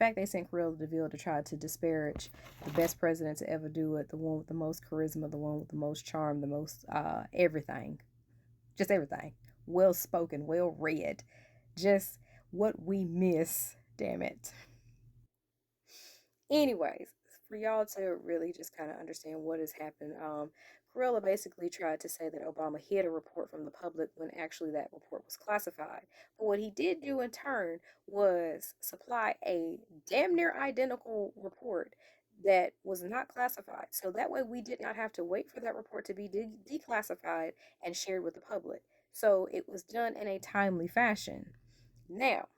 fact they sent Cruella de Vil to try to disparage the best president to ever do it, the one with the most charisma, the one with the most charm, the most everything. Just everything. Well spoken, well read. Just what we miss, damn it. Anyways, for y'all to really just kind of understand what has happened, Cruella basically tried to say that Obama hid a report from the public when actually that report was classified. But what he did do in turn was supply a damn near identical report that was not classified. So that way we did not have to wait for that report to be declassified and shared with the public. So it was done in a timely fashion. Now,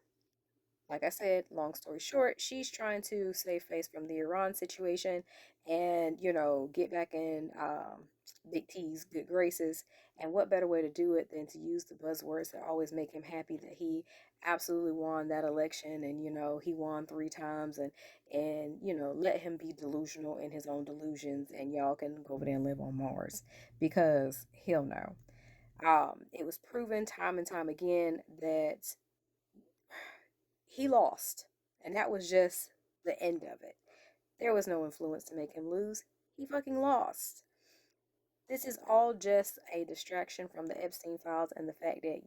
like I said, long story short, she's trying to save face from the Iran situation and, get back in Big T's good graces. And what better way to do it than to use the buzzwords that always make him happy that he absolutely won that election and, he won 3 times and let him be delusional in his own delusions and y'all can go over there and live on Mars because hell no. It was proven time and time again that he lost. And that was just the end of it. There was no influence to make him lose. He fucking lost. This is all just a distraction from the Epstein files and the fact that,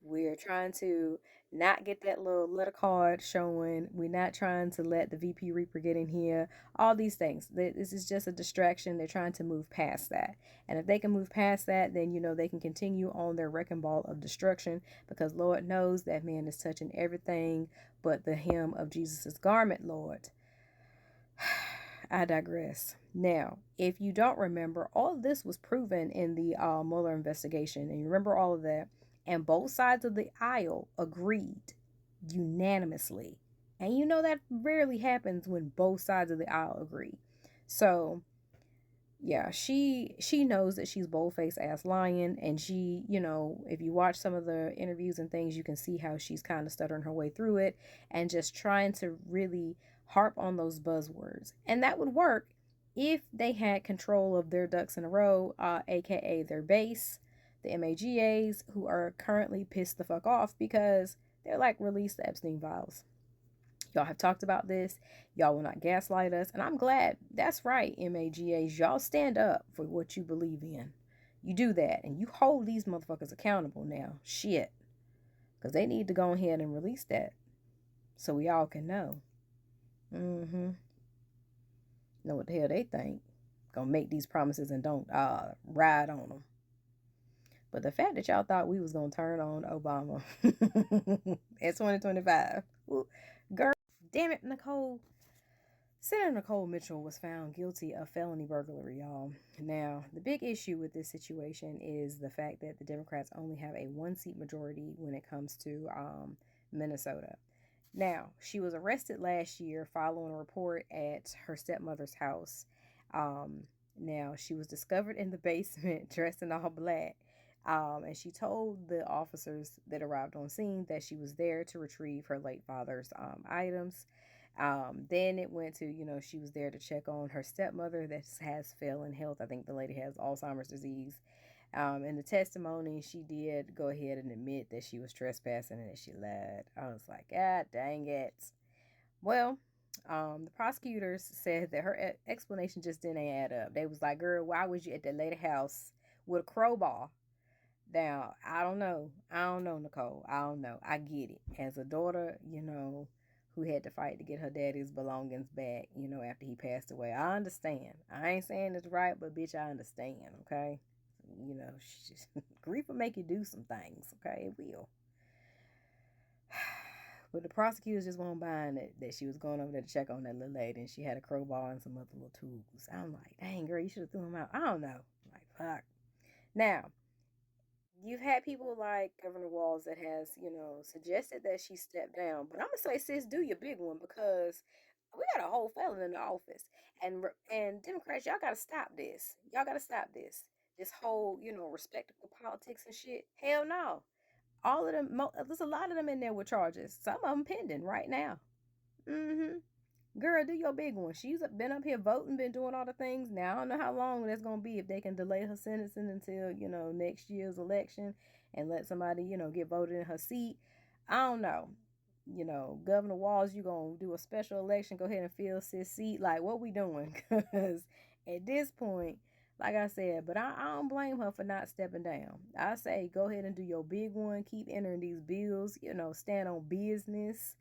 we're trying to not get that little letter card showing. We're not trying to let the VP Reaper get in here. All these things. This is just a distraction. They're trying to move past that. And if they can move past that, then, they can continue on their wrecking ball of destruction because Lord knows that man is touching everything but the hem of Jesus's garment, Lord. I digress. Now, if you don't remember, all of this was proven in the Mueller investigation, and you remember all of that, and both sides of the aisle agreed unanimously. And that rarely happens when both sides of the aisle agree. So, yeah, she knows that she's bold-faced ass lying, and she, if you watch some of the interviews and things, you can see how she's kind of stuttering her way through it and just trying to really harp on those buzzwords. And that would work if they had control of their ducks in a row, aka their base, the MAGAs, who are currently pissed the fuck off because they're like, release the Epstein files. Y'all have talked about this. Y'all will not gaslight us. And I'm glad. That's right, MAGAs. Y'all stand up for what you believe in. You do that. And you hold these motherfuckers accountable now. Shit. Because they need to go ahead and release that. So we all can know. Know what the hell they think. Gonna make these promises and don't ride on them. But the fact that y'all thought we was gonna turn on Obama in 2025. Girl, damn it, Nicole. Senator Nicole Mitchell was found guilty of felony burglary, y'all. Now, the big issue with this situation is the fact that the Democrats only have a 1-seat majority when it comes to Minnesota. Now, she was arrested last year following a report at her stepmother's house. Now, she was discovered in the basement dressed in all black. And she told the officers that arrived on scene that she was there to retrieve her late father's items. Then it went to, she was there to check on her stepmother that has failing health. I think the lady has Alzheimer's disease. In the testimony, she did go ahead and admit that she was trespassing and that she lied. I was like, God dang it. Well, the prosecutors said that her explanation just didn't add up. They was like, girl, why was you at that lady house with a crowbar? Now, I don't know, Nicole. I don't know. I get it. As a daughter, who had to fight to get her daddy's belongings back, after he passed away. I understand. I ain't saying it's right, but bitch, I understand, okay? Grief will make you do some things, okay? It will. But the prosecutors just won't buy it that she was going over there to check on that little lady and she had a crowbar and some other little tools. I'm like, dang, girl, you should have threw them out. I don't know. Like, fuck. Now, you've had people like Governor Walz that has, suggested that she step down. But I'm going to say, sis, do your big one because we got a whole felon in the office. And Democrats, y'all got to stop this. Y'all got to stop this. This whole, respectable politics and shit. Hell no. All of them, there's a lot of them in there with charges. Some of them pending right now. Girl, do your big one. She's been up here voting, been doing all the things. Now, I don't know how long that's going to be if they can delay her sentencing until, next year's election and let somebody, get voted in her seat. I don't know. Governor Walls, you gonna do a special election, go ahead and fill sis seat. Like, what we doing? Because at this point, like I said, but I don't blame her for not stepping down. I say go ahead and do your big one, keep entering these bills, stand on business,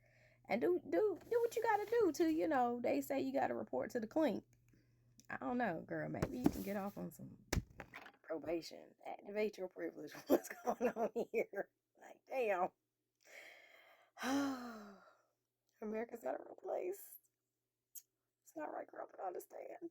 and do what you gotta do to, they say you gotta report to the clink. I don't know, girl, maybe you can get off on some probation. Activate your privilege. What's going on here? Like, damn. America's got to replace. It's not right, girl, but I understand.